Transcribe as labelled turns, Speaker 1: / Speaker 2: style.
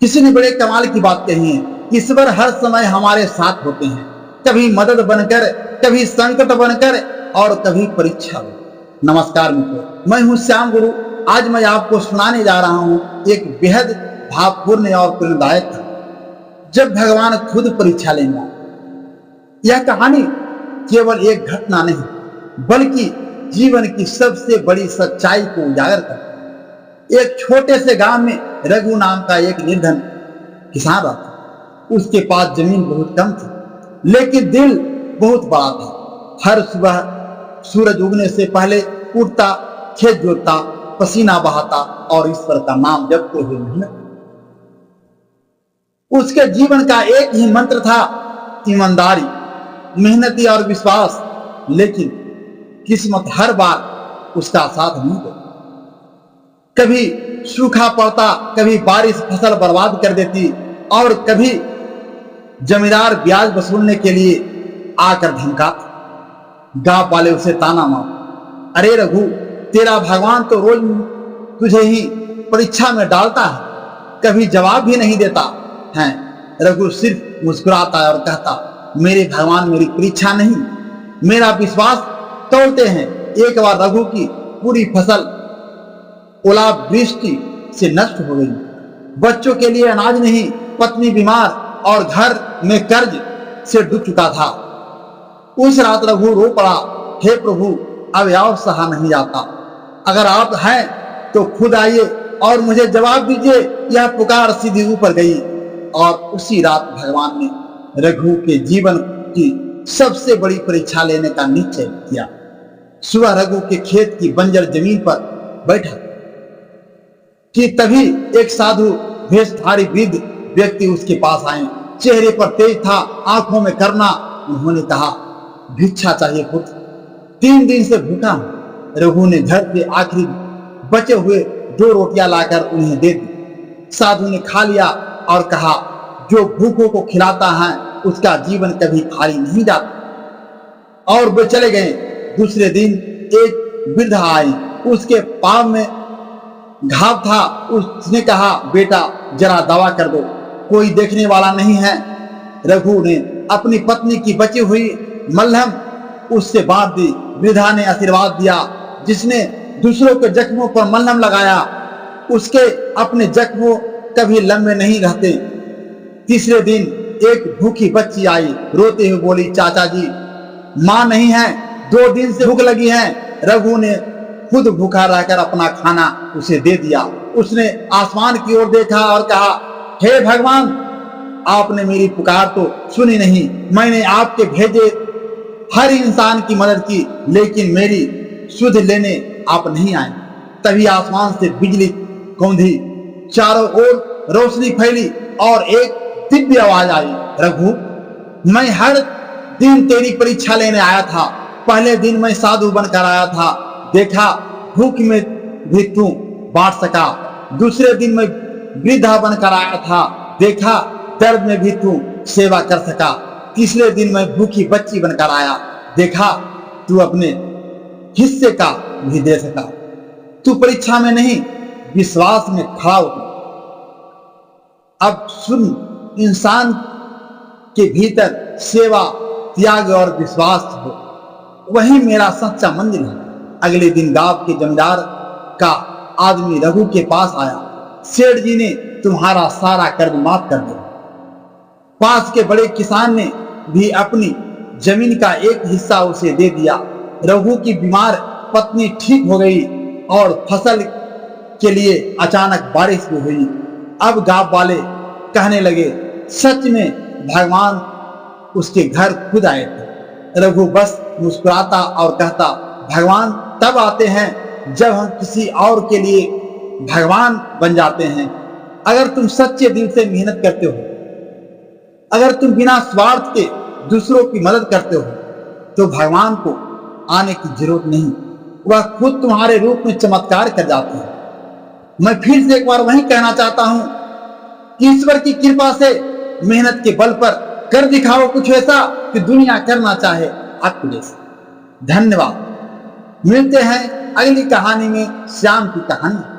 Speaker 1: किसी ने बड़े कमाल की बात कही है, ईश्वर हर समय हमारे साथ होते हैं, कभी मदद बनकर, कभी संकट बनकर और कभी परीक्षा में। नमस्कार मित्रों, मैं हूं श्याम गुरु। आज मैं आपको सुनाने जा रहा हूं एक बेहद भावपूर्ण और प्रेरणादायक कहानी, जब भगवान खुद परीक्षा लेंगे। यह कहानी केवल एक घटना नहीं, बल्कि जीवन की सबसे बड़ी सच्चाई को उजागर करती है। एक छोटे से गांव में रघु नाम का एक निर्धन किसान रहता। उसके पास जमीन बहुत कम थी, लेकिन दिल बहुत बड़ा था। हर सुबह सूरज उगने से पहले उठता, खेत जोतता, पसीना बहाता और ईश्वर का नाम जपते हुए मेहनत। उसके जीवन का एक ही मंत्र था, ईमानदारी, मेहनती और विश्वास। लेकिन किस्मत हर बार उसका साथ नहीं देती। कभी सूखा पड़ता, कभी बारिश फसल बर्बाद कर देती और कभी जमींदार ब्याज वसूलने के लिए आकर धमकाता। गांव वाले उसे ताना मार, अरे रघु, तेरा भगवान तो रोज तुझे ही परीक्षा में डालता है, कभी जवाब भी नहीं देता है। रघु सिर्फ मुस्कुराता है और कहता, मेरे भगवान मेरी परीक्षा नहीं, मेरा विश्वास तोड़ते हैं। एक बार रघु की पूरी फसल ओलावृष्टि से नष्ट हो गई। बच्चों के लिए अनाज नहीं, पत्नी बीमार और घर में कर्ज से डूब चुका था। उस रात रघु रो पड़ा, हे प्रभु, अब और सहा नहीं जाता। अगर आप हैं तो खुद आइए और मुझे जवाब दीजिए। यह पुकार सीधी ऊपर गई और उसी रात भगवान ने रघु के जीवन की सबसे बड़ी परीक्षा लेने का निश्चय किया। सुबह रघु के खेत की बंजर जमीन पर बैठा कि तभी एक साधु भेषधारी वृद्ध व्यक्ति उसके पास आए। चेहरे पर तेज था, आंखों में करुणा। उन्होंने कहा, भिक्षा चाहिए पुत्र, 3 दिन से भूखा हूं। रघु ने घर के आखिरी बचे हुए 2 रोटियां लाकर उन्हें दे दी। साधु ने खा लिया और कहा, जो भूखों को खिलाता है उसका जीवन कभी खाली नहीं जाता। और वे चले गए। दूसरे दिन एक वृद्ध आए, उसके पांव में घाव था। उसने कहा, बेटा जरा दवा कर दो, कोई देखने वाला नहीं है। रघु ने अपनी पत्नी की बची हुई मलहम उससे बांट दी। वृद्धा ने आशीर्वाद दिया, जिसने दूसरों के जख्मों पर मलहम लगाया उसके अपने जख्मों कभी लंबे नहीं रहते। तीसरे दिन एक भूखी बच्ची आई, रोते हुए बोली, चाचा जी माँ नहीं है, 2 दिन से भूख लगी है। रघु ने खुद भूखा रहकर अपना खाना उसे दे दिया। उसने आसमान की ओर देखा और कहा, हे भगवान, आपने मेरी पुकार तो सुनी नहीं। मैंने आपके भेजे हर इंसान की मदद की, लेकिन मेरी सुध लेने आप नहीं आए। तभी आसमान से बिजली कौंधी, चारों ओर रोशनी फैली और एक दिव्य आवाज आई, रघु, मैं हर दिन तेरी परीक्षा लेने आया था। पहले दिन मैं साधु बनकर आया था, देखा भूख में भी तू बांट सका। दूसरे दिन मैं वृद्धा बनकर आया था, देखा दर्द में भी तू सेवा कर सका। तीसरे दिन मैं भूखी बच्ची बनकर आया, देखा तू अपने हिस्से का भी दे सका। तू परीक्षा में नहीं, विश्वास में खड़ा उतरा। अब सुन, इंसान के भीतर सेवा, त्याग और विश्वास हो, वही मेरा सच्चा मंदिर है। अगले दिन गांव के जमींदार का आदमी रघु के पास आया। सेठ जी ने तुम्हारा सारा कर्ज माफ कर दिया। पास के बड़े किसान ने भी अपनी जमीन का एक हिस्सा उसे दे दिया। रघु की बीमार पत्नी ठीक हो गई और फसल के लिए अचानक बारिश भी हुई। अब गांव वाले कहने लगे, सच में भगवान उसके घर खुद आए थे। रघु बस मुस्कुराता और कहता, भगवान तब आते हैं जब हम किसी और के लिए भगवान बन जाते हैं। अगर तुम सच्चे दिल से मेहनत करते हो, अगर तुम बिना स्वार्थ के दूसरों की मदद करते हो, तो भगवान को आने की जरूरत नहीं, वह खुद तुम्हारे रूप में चमत्कार कर जाते हैं। मैं फिर से एक बार वही कहना चाहता हूं कि ईश्वर की कृपा से मेहनत के बल पर कर दिखाओ कुछ ऐसा कि दुनिया करना चाहे आपके जैसा। धन्यवाद। मिलते हैं अगली कहानी में, श्याम की कहानी।